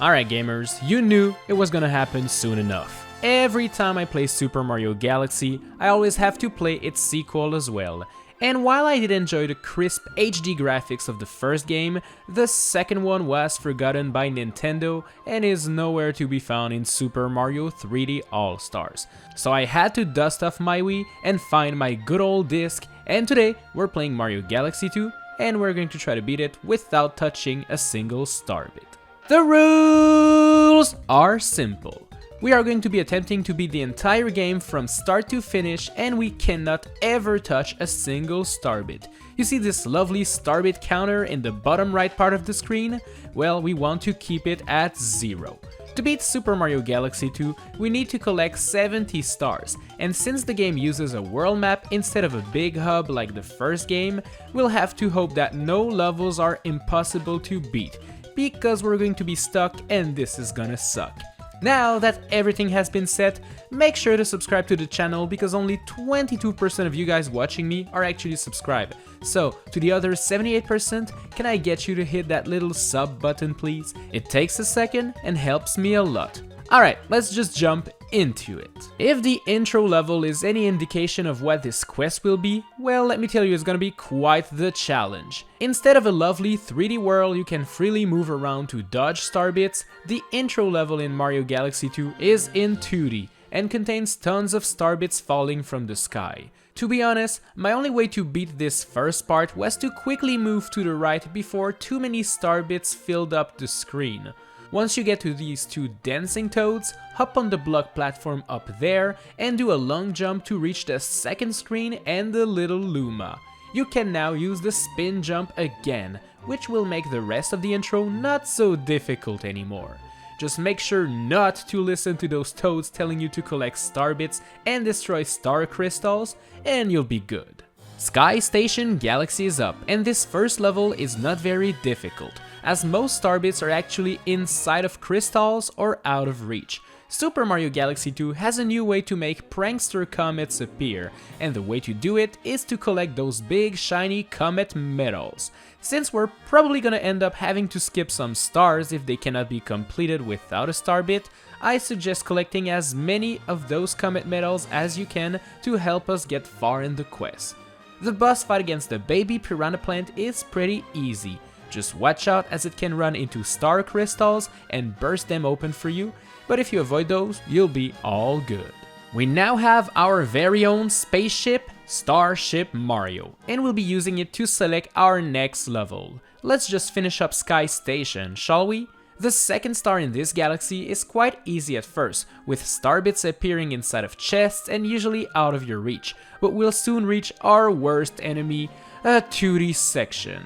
Alright gamers, you knew it was gonna happen soon enough. Every time I play Super Mario Galaxy, I always have to play its sequel as well. And while I did enjoy the crisp HD graphics of the first game, the second one was forgotten by Nintendo and is nowhere to be found in Super Mario 3D All-Stars. So I had to dust off my Wii and find my good old disc, and today we're playing Mario Galaxy 2 and we're going to try to beat it without touching a single Starbit. The rules are simple. We are going to be attempting to beat the entire game from start to finish, and we cannot ever touch a single Starbit. You see this lovely Starbit counter in the bottom right part of the screen? Well, we want to keep it at 0. To beat Super Mario Galaxy 2, we need to collect 70 stars, and since the game uses a world map instead of a big hub like the first game, we'll have to hope that no levels are impossible to beat, because we're going to be stuck and this is gonna suck. Now that everything has been set, make sure to subscribe to the channel because only 22% of you guys watching me are actually subscribed. So, to the other 78%, can I get you to hit that little sub button please? It takes a second and helps me a lot. Alright, let's just jump into it. If the intro level is any indication of what this quest will be, well, let me tell you, it's gonna be quite the challenge. Instead of a lovely 3D world you can freely move around to dodge Starbits, the intro level in Mario Galaxy 2 is in 2D and contains tons of Starbits falling from the sky. To be honest, my only way to beat this first part was to quickly move to the right before too many Starbits filled up the screen. Once you get to these two dancing toads, hop on the block platform up there and do a long jump to reach the second screen and the little Luma. You can now use the spin jump again, which will make the rest of the intro not so difficult anymore. Just make sure not to listen to those toads telling you to collect Starbits and destroy star crystals, and you'll be good. Sky Station Galaxy is up, and this first level is not very difficult, as most Starbits are actually inside of crystals or out of reach. Super Mario Galaxy 2 has a new way to make prankster comets appear, and the way to do it is to collect those big shiny comet medals. Since we're probably gonna end up having to skip some stars if they cannot be completed without a Starbit, I suggest collecting as many of those comet medals as you can to help us get far in the quest. The boss fight against the baby piranha plant is pretty easy. Just watch out as it can run into star crystals and burst them open for you, but if you avoid those, you'll be all good. We now have our very own spaceship, Starship Mario, and we'll be using it to select our next level. Let's just finish up Sky Station, shall we? The second star in this galaxy is quite easy at first, with Starbits appearing inside of chests and usually out of your reach, but we'll soon reach our worst enemy, a 2D section.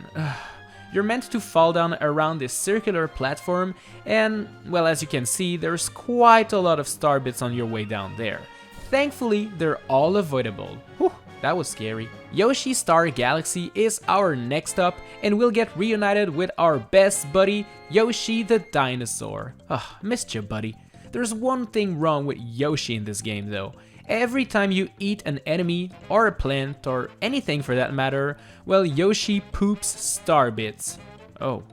You're meant to fall down around this circular platform and, well, as you can see, there's quite a lot of Starbits on your way down there. Thankfully, they're all avoidable. Whew, that was scary. Yoshi Star Galaxy is our next up, and we'll get reunited with our best buddy, Yoshi the dinosaur. Missed you, buddy. There's one thing wrong with Yoshi in this game though. Every time you eat an enemy, or a plant, or anything for that matter, well, Yoshi poops Starbits. Oh,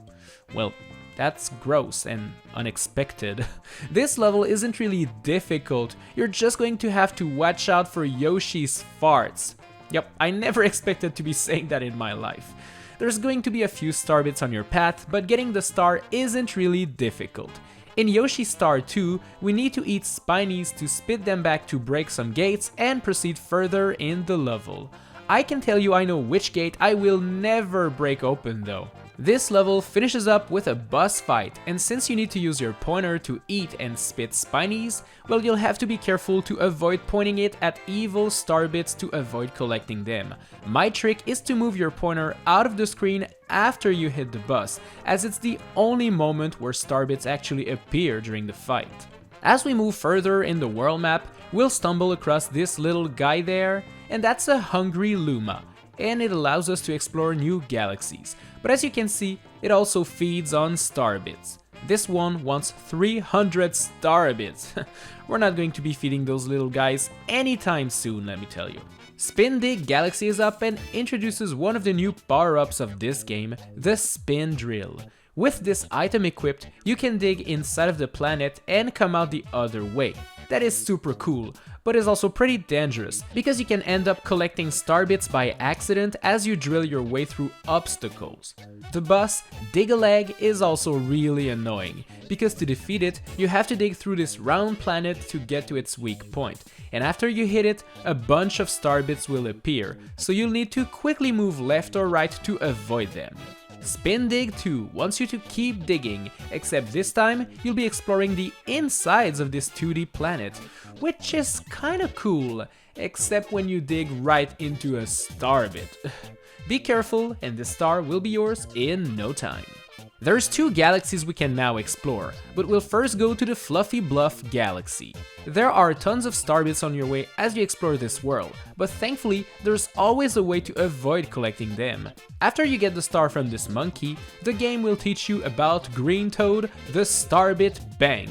well, that's gross and unexpected. This level isn't really difficult, you're just going to have to watch out for Yoshi's farts. Yep, I never expected to be saying that in my life. There's going to be a few Starbits on your path, but getting the star isn't really difficult. In Yoshi Star 2, we need to eat Spinies to spit them back to break some gates and proceed further in the level. I can tell you I know which gate I will never break open though. This level finishes up with a boss fight, and since you need to use your pointer to eat and spit Spinies, well, you'll have to be careful to avoid pointing it at evil Starbits to avoid collecting them. My trick is to move your pointer out of the screen after you hit the boss, as it's the only moment where Starbits actually appear during the fight. As we move further in the world map, we'll stumble across this little guy there, and that's a hungry Luma, and it allows us to explore new galaxies. But as you can see, it also feeds on Starbits. This one wants 300 Starbits. We're not going to be feeding those little guys anytime soon, let me tell you. Spin Dig Galaxy is up and introduces one of the new power-ups of this game, the Spin Drill. With this item equipped, you can dig inside of the planet and come out the other way. That is super cool, but is also pretty dangerous, because you can end up collecting Starbits by accident as you drill your way through obstacles. The boss, Dig-a-Leg, is also really annoying, because to defeat it, you have to dig through this round planet to get to its weak point, and after you hit it, a bunch of Starbits will appear, so you'll need to quickly move left or right to avoid them. Spin Dig 2 wants you to keep digging, except this time you'll be exploring the insides of this 2D planet, which is kinda cool, except when you dig right into a Starbit. Be careful and the star will be yours in no time. There's 2 galaxies we can now explore, but we'll first go to the fluffy Bluff Galaxy. There are tons of Starbits on your way as you explore this world, but thankfully there's always a way to avoid collecting them. After you get the star from this monkey, the game will teach you about Green Toad, the Starbit Bank.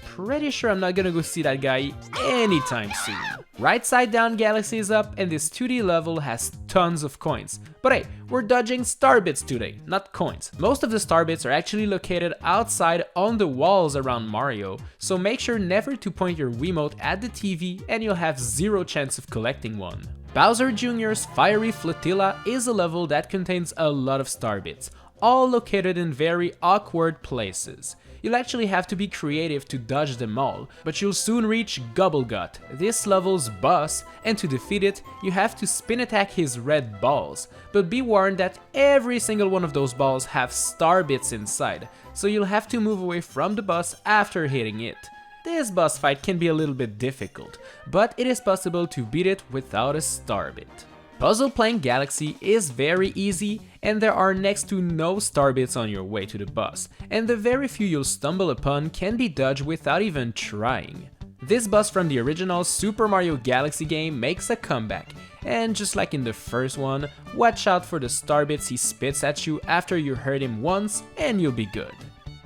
Pretty sure I'm not gonna go see that guy anytime soon. Rightside Down Galaxy is up and this 2D level has tons of coins. But hey, we're dodging Starbits today, not coins. Most of the Starbits are actually located outside on the walls around Mario, so make sure never to point your Wiimote at the TV and you'll have zero chance of collecting one. Bowser Jr.'s Fiery Flotilla is a level that contains a lot of Starbits, all located in very awkward places. You'll actually have to be creative to dodge them all, but you'll soon reach Nicobbq, this level's boss, and to defeat it, you have to spin attack his red balls. But be warned that every single one of those balls have Starbits inside, so you'll have to move away from the boss after hitting it. This boss fight can be a little bit difficult, but it is possible to beat it without a Starbit. Puzzle Playing Galaxy is very easy, and there are next to no Starbits on your way to the boss, and the very few you'll stumble upon can be dodged without even trying. This boss from the original Super Mario Galaxy game makes a comeback, and just like in the first one, watch out for the Starbits he spits at you after you hurt him once and you'll be good.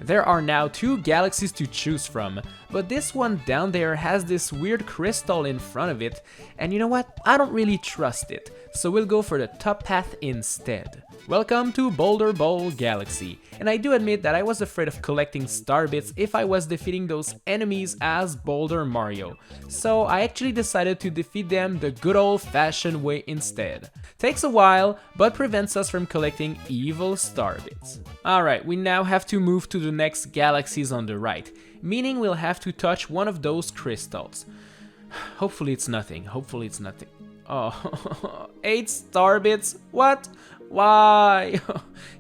There are now 2 galaxies to choose from, but this one down there has this weird crystal in front of it, and you know what? I don't really trust it, so we'll go for the top path instead. Welcome to Boulder Bowl Galaxy, and I do admit that I was afraid of collecting Starbits if I was defeating those enemies as Boulder Mario, so I actually decided to defeat them the good old-fashioned way instead. Takes a while, but prevents us from collecting evil Starbits. Alright, we now have to move to the next galaxies on the right, meaning we'll have to touch one of those crystals. Hopefully it's nothing, hopefully it's nothing. Oh, 8 Starbits? What? Why?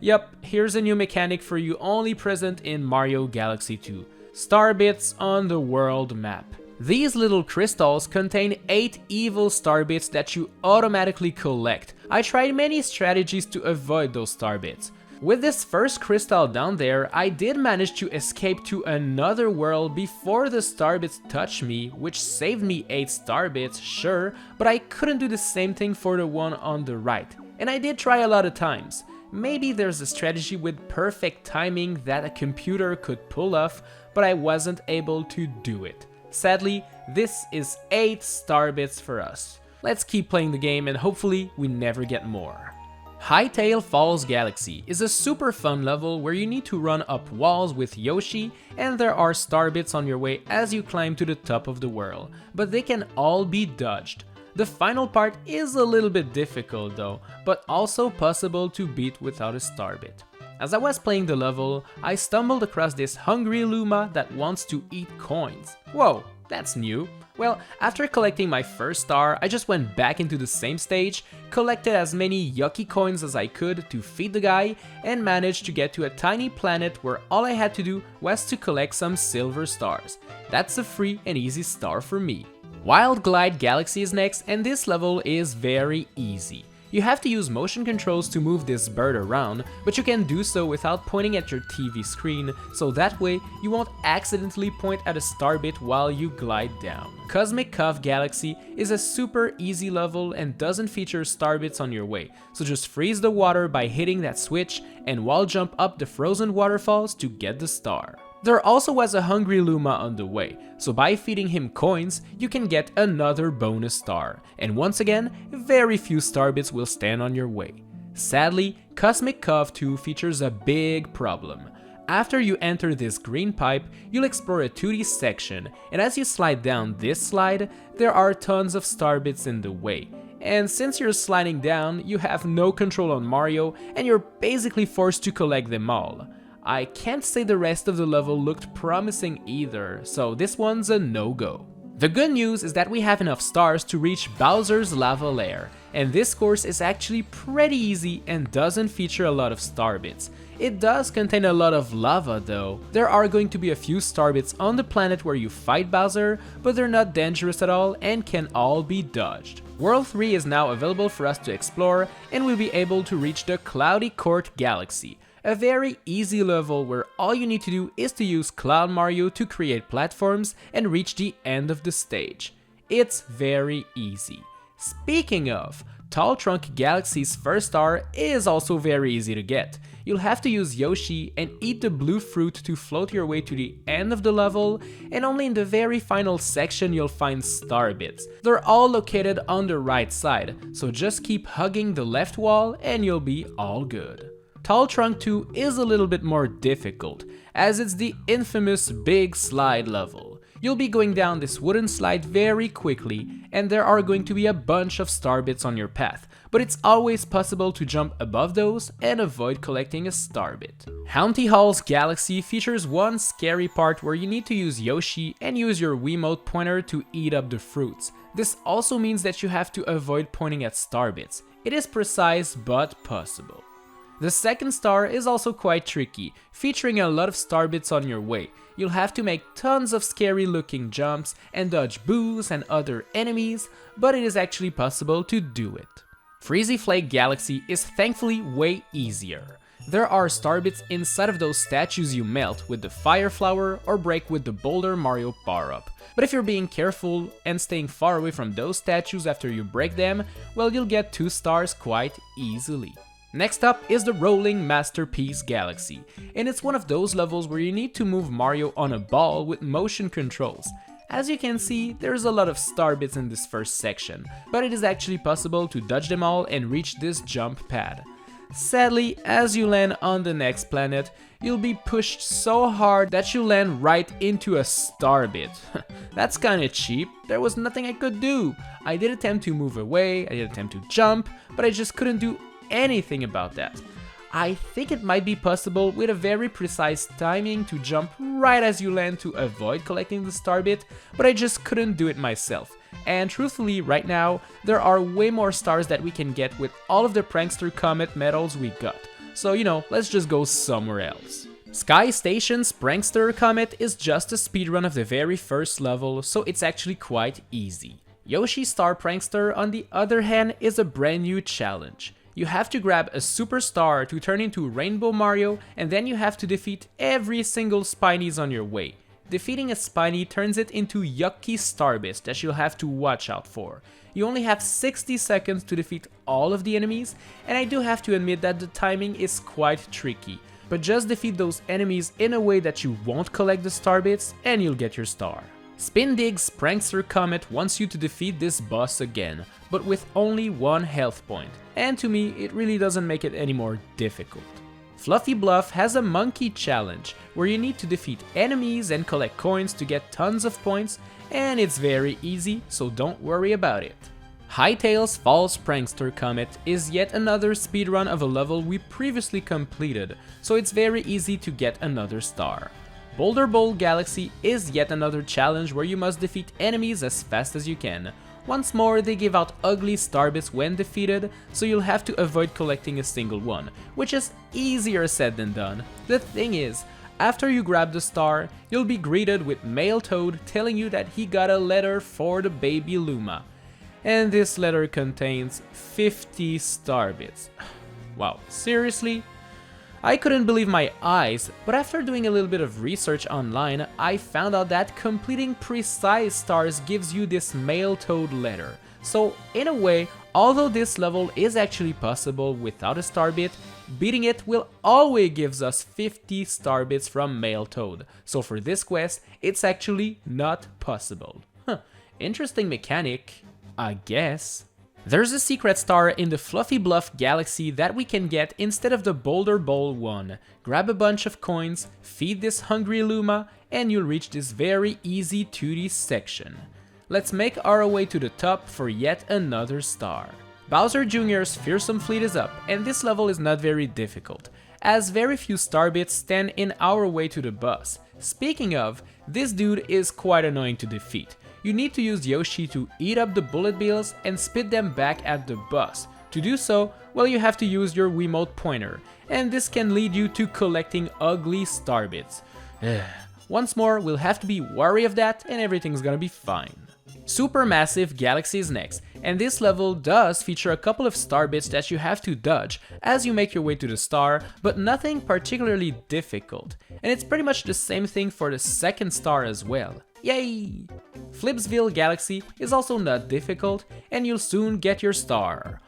Yep, here's a new mechanic for you only present in Mario Galaxy 2. Starbits on the world map. These little crystals contain 8 evil Starbits that you automatically collect. I tried many strategies to avoid those Starbits. With this first crystal down there, I did manage to escape to another world before the Starbits touched me, which saved me 8 Starbits, sure, but I couldn't do the same thing for the one on the right. And I did try a lot of times. Maybe there's a strategy with perfect timing that a computer could pull off, but I wasn't able to do it. Sadly, this is 8 Starbits for us. Let's keep playing the game and hopefully we never get more. Hightail Falls Galaxy is a super fun level where you need to run up walls with Yoshi, and there are Starbits on your way as you climb to the top of the world, but they can all be dodged. The final part is a little bit difficult though, but also possible to beat without a Starbit. As I was playing the level, I stumbled across this hungry Luma that wants to eat coins. Whoa, that's new. Well, after collecting my first star, I just went back into the same stage, collected as many yucky coins as I could to feed the guy, and managed to get to a tiny planet where all I had to do was to collect some silver stars. That's a free and easy star for me. Wild Glide Galaxy is next, and this level is very easy. You have to use motion controls to move this bird around, but you can do so without pointing at your TV screen, so that way you won't accidentally point at a Starbit while you glide down. Cove Galaxy is a super easy level and doesn't feature Starbits on your way, so just freeze the water by hitting that switch and wall jump up the frozen waterfalls to get the star. There also was a hungry Luma on the way, so by feeding him coins, you can get another bonus star. And once again, very few Starbits will stand on your way. Sadly, Cosmic Cove 2 features a big problem. After you enter this green pipe, you'll explore a 2D section, and as you slide down this slide, there are tons of Starbits in the way. And since you're sliding down, you have no control on Mario, and you're basically forced to collect them all. I can't say the rest of the level looked promising either, so this one's a no-go. The good news is that we have enough stars to reach Bowser's Lava Lair, and this course is actually pretty easy and doesn't feature a lot of Starbits. It does contain a lot of lava though. There are going to be a few Starbits on the planet where you fight Bowser, but they're not dangerous at all and can all be dodged. World 3 is now available for us to explore, and we'll be able to reach the Cloudy Court Galaxy. A very easy level where all you need to do is to use Cloud Mario to create platforms and reach the end of the stage. It's very easy. Speaking of, Tall Trunk Galaxy's first star is also very easy to get. You'll have to use Yoshi and eat the blue fruit to float your way to the end of the level, and only in the very final section you'll find Starbits. They're all located on the right side, so just keep hugging the left wall and you'll be all good. Tall Trunk 2 is a little bit more difficult, as it's the infamous big slide level. You'll be going down this wooden slide very quickly, and there are going to be a bunch of Starbits on your path, but it's always possible to jump above those and avoid collecting a Starbit. Honeyhop Galaxy features one scary part where you need to use Yoshi and use your Wiimote pointer to eat up the fruits. This also means that you have to avoid pointing at Starbits. It is precise but possible. The second star is also quite tricky, featuring a lot of Starbits on your way. You'll have to make tons of scary looking jumps and dodge boos and other enemies, but it is actually possible to do it. Flipsville Galaxy is thankfully way easier. There are Starbits inside of those statues you melt with the Fire Flower or break with the Boulder Mario power-up. But if you're being careful and staying far away from those statues after you break them, well, you'll get 2 stars quite easily. Next up is the Rolling Masterpiece Galaxy, and it's one of those levels where you need to move Mario on a ball with motion controls. As you can see, there's a lot of Starbits in this first section, but it is actually possible to dodge them all and reach this jump pad. Sadly, as you land on the next planet, you'll be pushed so hard that you land right into a Starbit. That's kinda cheap, there was nothing I could do. I did attempt to move away, I did attempt to jump, but I just couldn't do anything about that. I think it might be possible with a very precise timing to jump right as you land to avoid collecting the Starbit, but I just couldn't do it myself. And truthfully, right now, there are way more stars that we can get with all of the Prankster Comet medals we got. So, let's just go somewhere else. Sky Station's Prankster Comet is just a speedrun of the very first level, so it's actually quite easy. Yoshi Star Prankster, on the other hand, is a brand new challenge. You have to grab a superstar to turn into Rainbow Mario, and then you have to defeat every single Spinies on your way. Defeating a Spiny turns it into yucky Starbits that you'll have to watch out for. You only have 60 seconds to defeat all of the enemies, and I do have to admit that the timing is quite tricky. But just defeat those enemies in a way that you won't collect the Starbits, and you'll get your star. Spin Dig's Prankster Comet wants you to defeat this boss again, but with only 1 health point, and to me it really doesn't make it any more difficult. Fluffy Bluff has a monkey challenge, where you need to defeat enemies and collect coins to get tons of points, and it's very easy, so don't worry about it. Hightail's False Prankster Comet is yet another speedrun of a level we previously completed, so it's very easy to get another star. Boulder Galaxy is yet another challenge where you must defeat enemies as fast as you can. Once more, they give out ugly Starbits when defeated, so you'll have to avoid collecting a single one, which is easier said than done. The thing is, after you grab the star, you'll be greeted with Male Toad telling you that he got a letter for the baby Luma. And this letter contains 50 Starbits. Wow, seriously? I couldn't believe my eyes, but after doing a little bit of research online, I found out that completing precise stars gives you this Male Toad letter. So in a way, although this level is actually possible without a Starbit, beating it will always gives us 50 Starbits from Male Toad. So for this quest, it's actually not possible. Interesting mechanic, I guess. There's a secret star in the Fluffy Bluff Galaxy that we can get instead of the Boulder Bowl one. Grab a bunch of coins, feed this hungry Luma, and you'll reach this very easy 2D section. Let's make our way to the top for yet another star. Bowser Jr.'s Fearsome fleet is up, and this level is not very difficult, as very few Starbits stand in our way to the boss. Speaking of, this dude is quite annoying to defeat. You need to use Yoshi to eat up the bullet bills and spit them back at the boss. To do so, well, you have to use your Wiimote pointer, and this can lead you to collecting ugly Starbits. Once more, we'll have to be wary of that and everything's gonna be fine. Supermassive Galaxy is next, and this level does feature a couple of Starbits that you have to dodge as you make your way to the star, but nothing particularly difficult. And it's pretty much the same thing for the second star as well. Yay! Flipsville Galaxy is also not difficult, and you'll soon get your star.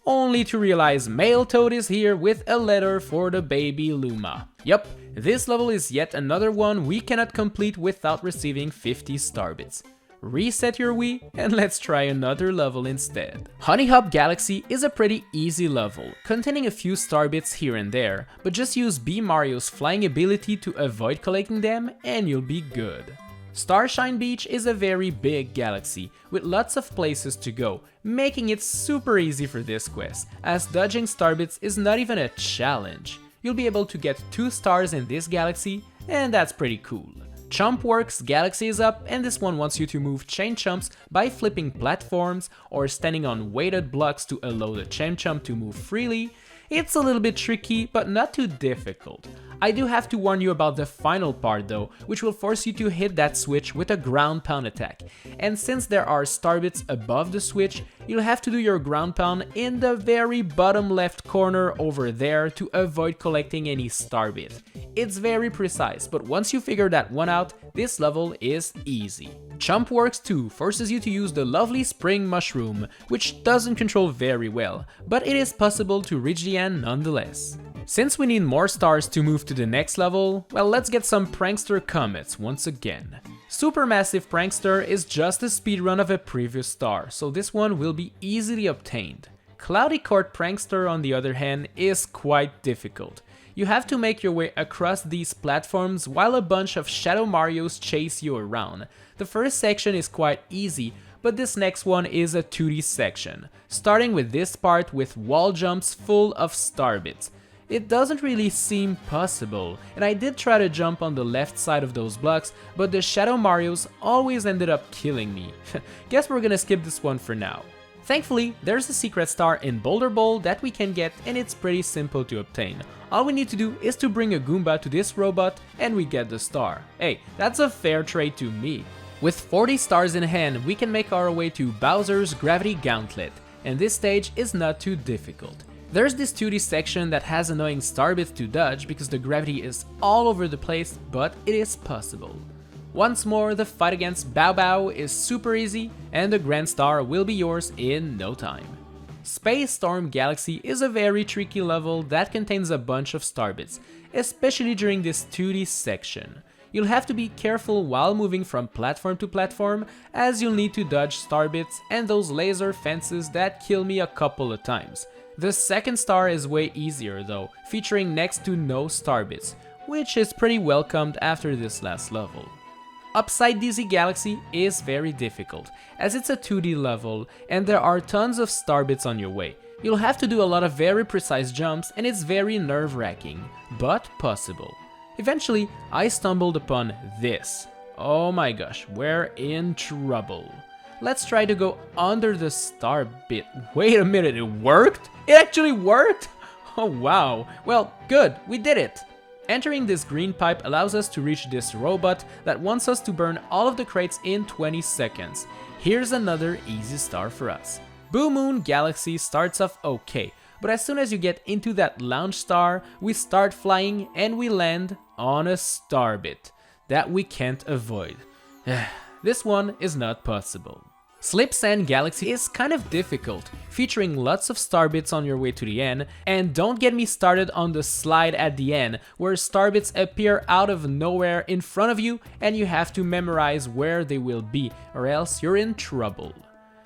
Only to realize Male Toad is here with a letter for the baby Luma. Yup, this level is yet another one we cannot complete without receiving 50 Starbits. Reset your Wii and let's try another level instead. Honeyhop Galaxy is a pretty easy level, containing a few Starbits here and there, but just use B Mario's flying ability to avoid collecting them and you'll be good. Starshine Beach is a very big galaxy, with lots of places to go, making it super easy for this quest, as dodging Starbits is not even a challenge. You'll be able to get 2 stars in this galaxy, and that's pretty cool. Chompworks Galaxy is up, and this one wants you to move chain chumps by flipping platforms or standing on weighted blocks to allow the chain chump to move freely. It's a little bit tricky, but not too difficult. I do have to warn you about the final part though, which will force you to hit that switch with a ground pound attack. And since there are Starbits above the switch, you'll have to do your ground pound in the very bottom left corner over there to avoid collecting any Starbit. It's very precise, but once you figure that one out, this level is easy. Chompworks 2 forces you to use the lovely spring mushroom, which doesn't control very well, but it is possible to reach the end nonetheless. Since we need more stars to move to the next level, well, let's get some Prankster Comets once again. Supermassive Prankster is just a speedrun of a previous star, so this one will be easily obtained. Cloudy Court Prankster, on the other hand, is quite difficult. You have to make your way across these platforms while a bunch of Shadow Marios chase you around. The first section is quite easy, but this next one is a 2D section, starting with this part with wall jumps full of Starbits. It doesn't really seem possible, and I did try to jump on the left side of those blocks, but the Shadow Marios always ended up killing me. Guess we're gonna skip this one for now. Thankfully, there's a secret star in Boulder Bowl that we can get, and it's pretty simple to obtain. All we need to do is to bring a Goomba to this robot and we get the star. Hey, that's a fair trade to me. With 40 stars in hand, we can make our way to Bowser's Gravity Gauntlet, and this stage is not too difficult. There's this 2D section that has annoying Starbits to dodge because the gravity is all over the place, but it is possible. Once more, the fight against Bow Bow is super easy, and the Grand Star will be yours in no time. Space Storm Galaxy is a very tricky level that contains a bunch of Starbits, especially during this 2D section. You'll have to be careful while moving from platform to platform, as you'll need to dodge Starbits and those laser fences that kill me a couple of times. The second star is way easier though, featuring next to no Starbits, which is pretty welcomed after this last level. Upside Dizzy Galaxy is very difficult, as it's a 2D level and there are tons of Starbits on your way. You'll have to do a lot of very precise jumps and it's very nerve-wracking, but possible. Eventually, I stumbled upon this. Oh my gosh, we're in trouble. Let's try to go under the Starbit. Wait a minute, it worked? It actually worked? Oh wow, well good, we did it! Entering this green pipe allows us to reach this robot that wants us to burn all of the crates in 20 seconds. Here's another easy star for us. Boo Moon Galaxy starts off okay, but as soon as you get into that launch star, we start flying and we land on a Starbit that we can't avoid. This one is not possible. Slipsand Galaxy is kind of difficult, featuring lots of Starbits on your way to the end, and don't get me started on the slide at the end, where Starbits appear out of nowhere in front of you and you have to memorize where they will be, or else you're in trouble.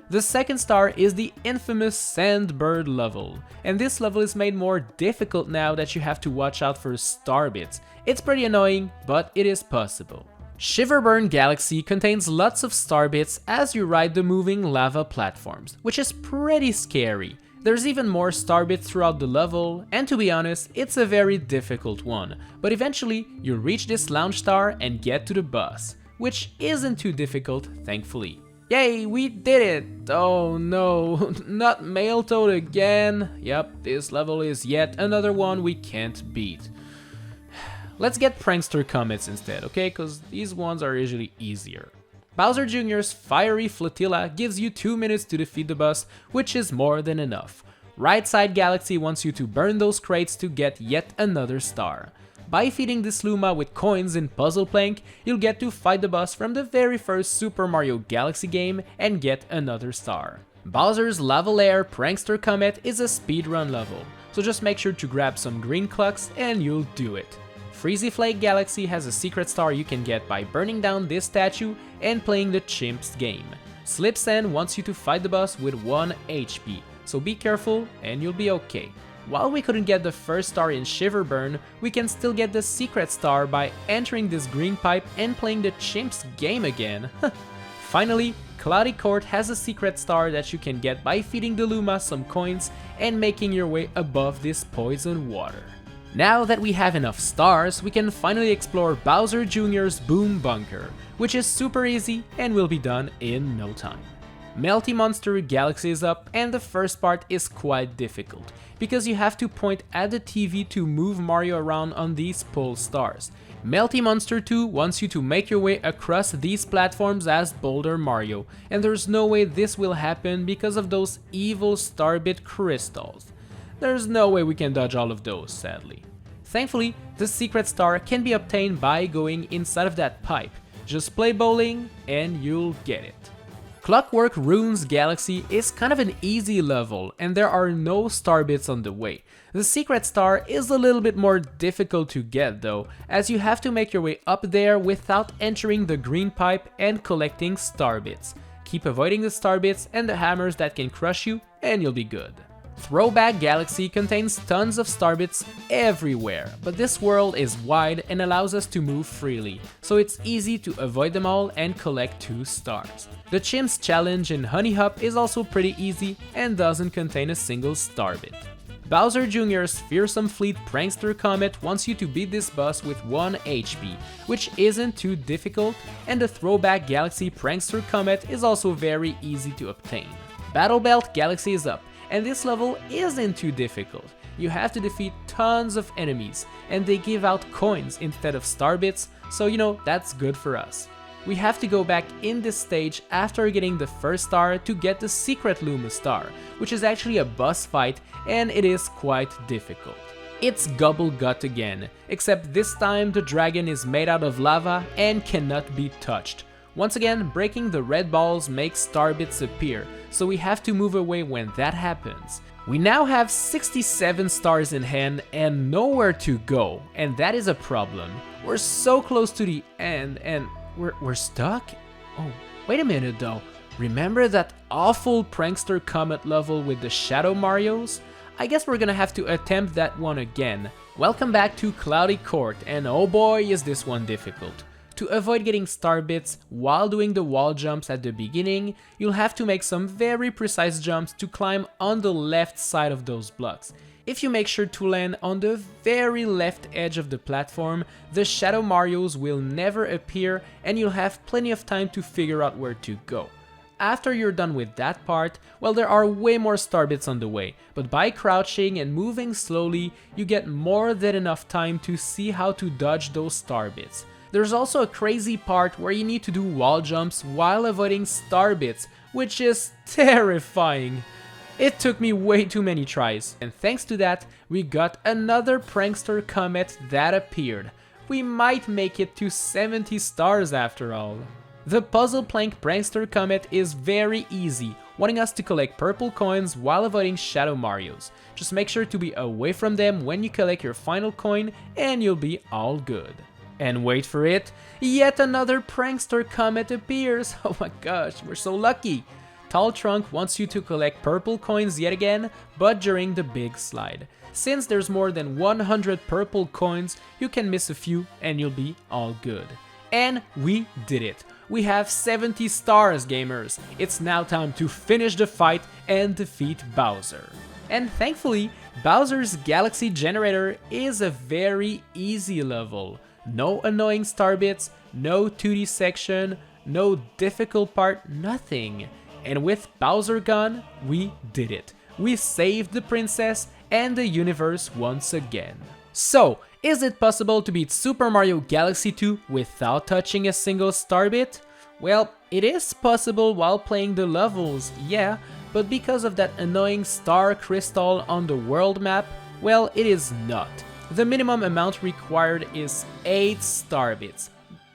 The second star is the infamous Sandbird level, and this level is made more difficult now that you have to watch out for Starbits. It's pretty annoying, but it is possible. Shiverburn Galaxy contains lots of Starbits as you ride the moving lava platforms, which is pretty scary. There's even more Starbits throughout the level, and to be honest, it's a very difficult one, but eventually you'll reach this launch star and get to the boss, which isn't too difficult, thankfully. Yay, we did it! Oh no, not Melty again. Yep, this level is yet another one we can't beat. Let's get Prankster Comets instead, okay? Because these ones are usually easier. Bowser Jr.'s fiery Flotilla gives you 2 minutes to defeat the boss, which is more than enough. Rightside Galaxy wants you to burn those crates to get yet another star. By feeding this Luma with coins in Puzzle Plank, you'll get to fight the boss from the very first Super Mario Galaxy game and get another star. Bowser's Lava Lair Prankster Comet is a speedrun level, so just make sure to grab some green clucks and you'll do it. Flake Galaxy has a secret star you can get by burning down this statue and playing the Chimps game. Slipsand wants you to fight the boss with 1 HP, so be careful and you'll be okay. While we couldn't get the first star in Shiverburn, we can still get the secret star by entering this green pipe and playing the Chimps game again. Finally, Cloudy Court has a secret star that you can get by feeding the Luma some coins and making your way above this poison water. Now that we have enough stars, we can finally explore Bowser Jr.'s Boom Bunker, which is super easy and will be done in no time. Melty Monster Galaxy is up, and the first part is quite difficult, because you have to point at the TV to move Mario around on these pole stars. Melty Monster 2 wants you to make your way across these platforms as Boulder Mario, and there's no way this will happen because of those evil Starbit crystals. There's no way we can dodge all of those, sadly. Thankfully, the secret star can be obtained by going inside of that pipe. Just play bowling and you'll get it. Clockwork Ruins Galaxy is kind of an easy level, and there are no Starbits on the way. The secret star is a little bit more difficult to get though, as you have to make your way up there without entering the green pipe and collecting Starbits. Keep avoiding the Starbits and the hammers that can crush you, and you'll be good. Throwback Galaxy contains tons of Starbits everywhere, but this world is wide and allows us to move freely, so it's easy to avoid them all and collect 2 stars. The Chimps challenge in Honeyhop is also pretty easy and doesn't contain a single Starbit. Bowser Jr.'s Fearsome Fleet Prankster Comet wants you to beat this boss with 1 HP, which isn't too difficult, and the Throwback Galaxy Prankster Comet is also very easy to obtain. Battle Belt Galaxy is up, and this level isn't too difficult. You have to defeat tons of enemies, and they give out coins instead of Starbits, so you know, that's good for us. We have to go back in this stage after getting the first star to get the secret Luma star, which is actually a boss fight, and it is quite difficult. It's Gobble Gut again, except this time the dragon is made out of lava and cannot be touched. Once again, breaking the red balls makes Starbits appear, so we have to move away when that happens. We now have 67 stars in hand and nowhere to go, and that is a problem. We're so close to the end and we're stuck? Oh, wait a minute though. Remember that awful Prankster Comet level with the Shadow Marios? I guess we're gonna have to attempt that one again. Welcome back to Cloudy Court, and oh boy is this one difficult. To avoid getting Starbits while doing the wall jumps at the beginning, you'll have to make some very precise jumps to climb on the left side of those blocks. If you make sure to land on the very left edge of the platform, the Shadow Marios will never appear and you'll have plenty of time to figure out where to go. After you're done with that part, well, there are way more Starbits on the way, but by crouching and moving slowly, you get more than enough time to see how to dodge those Starbits. There's also a crazy part where you need to do wall jumps while avoiding Starbits, which is terrifying. It took me way too many tries, and thanks to that, we got another Prankster Comet that appeared. We might make it to 70 stars after all. The Puzzle Plank Prankster Comet is very easy, wanting us to collect purple coins while avoiding Shadow Marios. Just make sure to be away from them when you collect your final coin and you'll be all good. And wait for it, yet another Prankster Comet appears. Oh my gosh, we're so lucky. Tall Trunk wants you to collect purple coins yet again, but during the big slide. Since there's more than 100 purple coins, you can miss a few and you'll be all good. And we did it. We have 70 stars, gamers. It's now time to finish the fight and defeat Bowser. And thankfully, Bowser's Galaxy Generator is a very easy level. No annoying Starbits, no 2D section, no difficult part, nothing. And with Bowser gone, we did it. We saved the princess and the universe once again. So, is it possible to beat Super Mario Galaxy 2 without touching a single Starbit? Well, it is possible while playing the levels, yeah, but because of that annoying star crystal on the world map, well, it is not. The minimum amount required is 8 Starbits.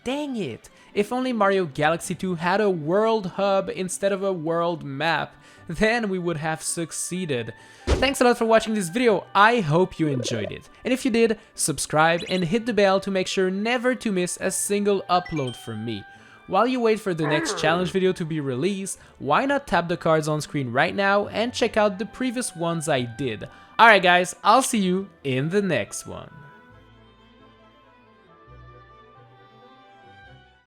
Dang it! If only Mario Galaxy 2 had a world hub instead of a world map, then we would have succeeded. Thanks a lot for watching this video, I hope you enjoyed it. And if you did, subscribe and hit the bell to make sure never to miss a single upload from me. While you wait for the next challenge video to be released, why not tap the cards on screen right now and check out the previous ones I did. Alright guys, I'll see you in the next one.